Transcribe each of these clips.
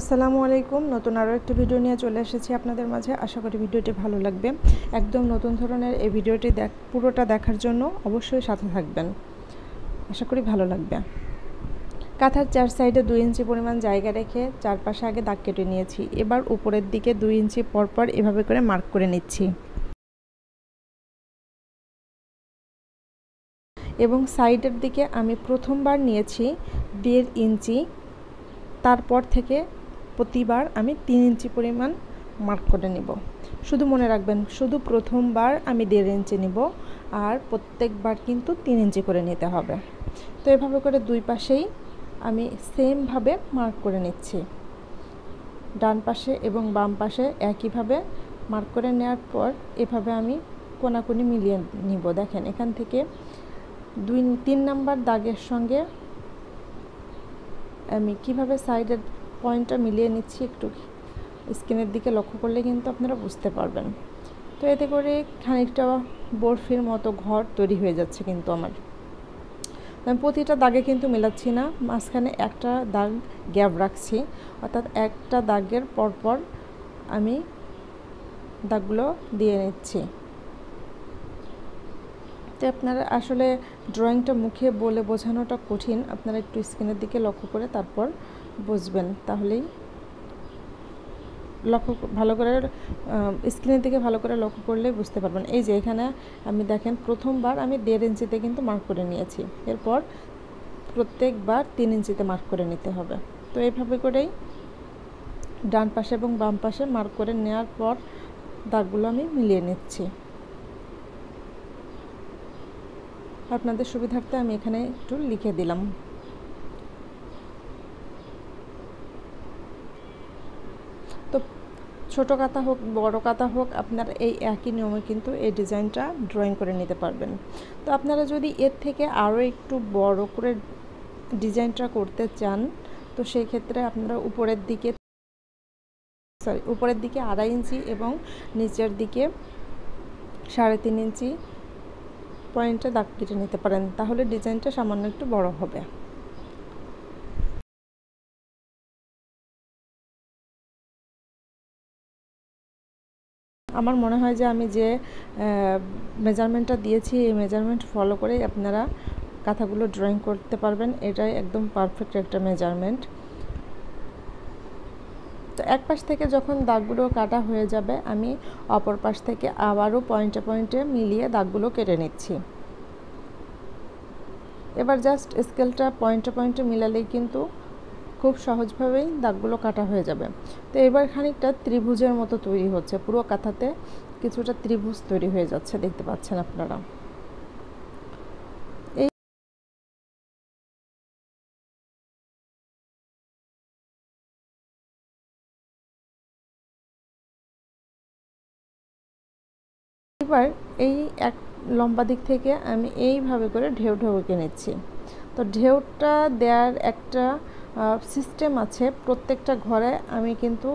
আসসালামু আলাইকুম। নতুন আরও একটা ভিডিও নিয়ে চলে এসেছি আপনাদের মাঝে। আশা করি ভিডিওটি ভালো লাগবে। একদম নতুন ধরনের এই ভিডিওটি পুরোটা দেখার জন্য অবশ্যই সাথে থাকবেন। আশা করি ভালো লাগবে। কাঁথার চার সাইডে 2 ইঞ্চি পরিমাণ জায়গা রেখে চারপাশে আগে দাগ কেটে নিয়েছি। এবার উপরের দিকে 2 ইঞ্চি পরপর এভাবে করে মার্ক করে নিচ্ছি এবং সাইডের দিকে আমি প্রথমবার নিয়েছি 1.5 ইঞ্চি, তারপর থেকে প্রতিবার আমি 3 ইঞ্চি পরিমাণ মার্ক করে নেব। শুধু মনে রাখবেন, শুধু প্রথমবার আমি 1.5 ইঞ্চি নিব, আর প্রত্যেকবার কিন্তু 3 ইঞ্চি করে নিতে হবে। তো এভাবে করে দুই পাশেই আমি সেমভাবে মার্ক করে নিচ্ছি। ডান পাশে এবং বাম পাশে একইভাবে মার্ক করে নেওয়ার পর এভাবে আমি কোনাকুনি মিলিয়ে নিব। দেখেন, এখান থেকে 3 নাম্বার দাগের সঙ্গে আমি কিভাবে সাইডের পয়েন্টটা মিলিয়ে নিচ্ছি একটু স্ক্রিনের দিকে লক্ষ্য করলে কিন্তু আপনারা বুঝতে পারবেন। তো এতে করে খানিকটা বরফির মতো ঘর তৈরি হয়ে যাচ্ছে কিন্তু আমার। আমি প্রতিটা দাগে কিন্তু মেলাচ্ছি না, মাঝখানে একটা দাগ গ্যাপ রাখছি, অর্থাৎ একটা দাগের পরপর আমি দাগগুলো দিয়ে নিচ্ছি। তো আপনারা আসলে ড্রয়িংটা মুখে বলে বোঝানোটা কঠিন, আপনারা একটু স্ক্রিনের দিকে লক্ষ্য করে তারপর বুঝবেন, তাহলেই ভালো করে স্ক্রিনের দিকে ভালো করে লক্ষ্য করলেই বুঝতে পারবেন। এই যে এখানে আমি দেখেন প্রথমবার আমি 1.5 ইঞ্চিতে কিন্তু মার্ক করে নিয়েছি, এরপর প্রত্যেকবার 3 ইঞ্চিতে মার্ক করে নিতে হবে। তো এইভাবে করেই ডান পাশে এবং বাম পাশে মার্ক করে নেওয়ার পর দাগগুলো আমি মিলিয়ে নিচ্ছি। আপনাদের সুবিধার্থে আমি এখানে একটু লিখে দিলাম। তো ছোটো কাঁথা হোক বড় কাঁথা হোক, আপনারা এই একই নিয়মে কিন্তু এই ডিজাইনটা ড্রয়িং করে নিতে পারবেন। তো আপনারা যদি এর থেকে আরও একটু বড় করে ডিজাইনটা করতে চান, তো সেই ক্ষেত্রে আপনারা উপরের দিকে 2.5 ইঞ্চি এবং নিচের দিকে 3.5 ইঞ্চি পয়েন্টে দাগ কেটে নিতে পারেন, তাহলে ডিজাইনটা সামান্য একটু বড় হবে। আমার মনে হয় যে আমি যে মেজারমেন্টটা দিয়েছি এই মেজারমেন্ট ফলো করেই আপনারা কাঁথাগুলো ড্রয়িং করতে পারবেন। এটাই একদম পারফেক্ট একটা মেজারমেন্ট। তো এক পাশ থেকে যখন দাগগুলো কাটা হয়ে যাবে, আমি অপর পাশ থেকে আবারও পয়েন্টে পয়েন্টে মিলিয়ে দাগগুলো কেটে নিচ্ছি। এবার জাস্ট স্কেলটা পয়েন্টে পয়েন্টে মিলালেই কিন্তু খুব সহজভাবেই দাগগুলো কাটা হয়ে যাবে। তো এবার খানিকটা ত্রিভুজের মতো তৈরি হচ্ছে, পুরো কাঁথাতে কিছুটা ত্রিভুজ তৈরি হয়ে যাচ্ছে, দেখতে পাচ্ছেন আপনারা। এবার এই এক লম্বা দিক থেকে আমি এইভাবে করে ঢেউ ঢেউ এঁকে নিচ্ছি। তো ঢেউটা দেওয়ার একটা সিস্টেম আছে প্রত্যেকটা ঘরে। আমি কিন্তু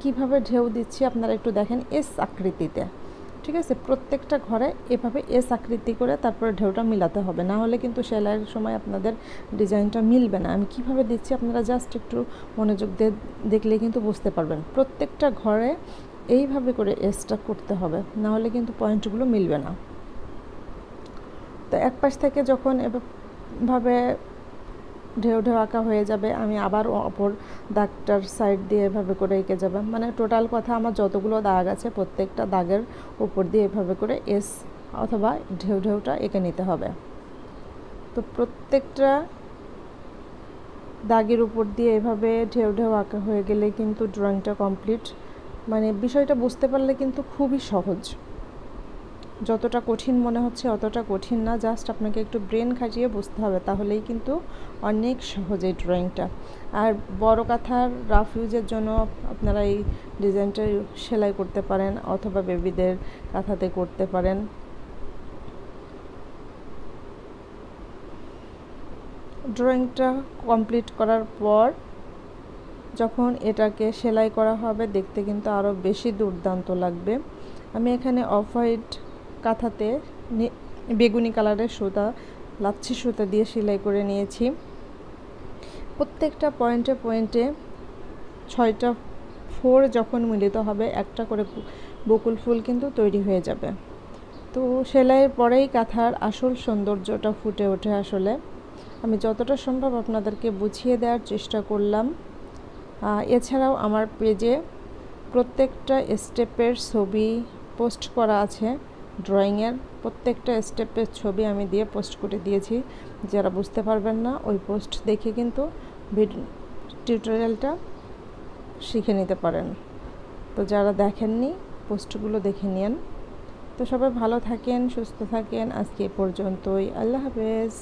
কিভাবে ঢেউ দিচ্ছি আপনারা একটু দেখেন, এস আকৃতিতে, ঠিক আছে? প্রত্যেকটা ঘরে এভাবে এস আকৃতি করে তারপরে ঢেউটা মিলাতে হবে, না হলে কিন্তু সেলাইয়ের সময় আপনাদের ডিজাইনটা মিলবে না। আমি কিভাবে দিচ্ছি আপনারা জাস্ট একটু মনোযোগ দিয়ে দেখলে কিন্তু বুঝতে পারবেন। প্রত্যেকটা ঘরে এইভাবে করে এসটা করতে হবে, না হলে কিন্তু পয়েন্টগুলো মিলবে না। তো এক পাশ থেকে যখন এভাবে ঢেউ ঢেউ আঁকা হয়ে যাবে, আমি আবার অপর দাগটার সাইড দিয়ে এভাবে করে এঁকে যাবে। মানে টোটাল কথা, আমার যতগুলো দাগ আছে প্রত্যেকটা দাগের উপর দিয়ে এভাবে করে এস অথবা ঢেউ ঢেউটা এঁকে নিতে হবে। তো প্রত্যেকটা দাগের উপর দিয়ে এভাবে ঢেউ ঢেউ আঁকা হয়ে গেলে কিন্তু ড্রয়িংটা কমপ্লিট। মানে বিষয়টা বুঝতে পারলে কিন্তু খুবই সহজ, যতটা কঠিন মনে হচ্ছে অতটা কঠিন না, জাস্ট আপনাকে একটু ব্রেন খাটিয়ে বুঝতে হবে, তাহলেই কিন্তু অনেক সহজ এই ড্রয়িংটা। আর বড় কাঁথার রাফ ইউজের জন্য আপনারা এই ডিজাইনটা সেলাই করতে পারেন অথবা বেবিদের কাঁথাতে করতে পারেন। ড্রয়িংটা কমপ্লিট করার পর যখন এটাকে সেলাই করা হবে, দেখতে কিন্তু আরও বেশি দুর্দান্ত লাগবে। আমি এখানে অফ হোয়াইট কাঁথাতে বেগুনি কালারের সুতা, লাচ্ছি সুতা দিয়ে সেলাই করে নিয়েছি। প্রত্যেকটা পয়েন্টে পয়েন্টে 6টা ফোর যখন মিলিত হবে একটা করে বকুল ফুল কিন্তু তৈরি হয়ে যাবে। তো সেলাইয়ের পরেই কাঁথার আসল সৌন্দর্যটা ফুটে ওঠে। আসলে আমি যতটা সম্ভব আপনাদেরকে বুঝিয়ে দেওয়ার চেষ্টা করলাম। এছাড়াও আমার পেজে প্রত্যেকটা স্টেপের ছবি পোস্ট করা আছে। ড্রয়িংয়ের প্রত্যেকটা স্টেপের ছবি আমি দিয়ে পোস্ট করে দিয়েছি। যারা বুঝতে পারবেন না ওই পোস্ট দেখে কিন্তু টিউটোরিয়ালটা শিখে নিতে পারেন। তো যারা দেখেননি পোস্টগুলো দেখে নিন। তো সবাই ভালো থাকেন, সুস্থ থাকেন। আজকে এ পর্যন্তই। আল্লাহ হাফেজ।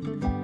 দিচ্ছি।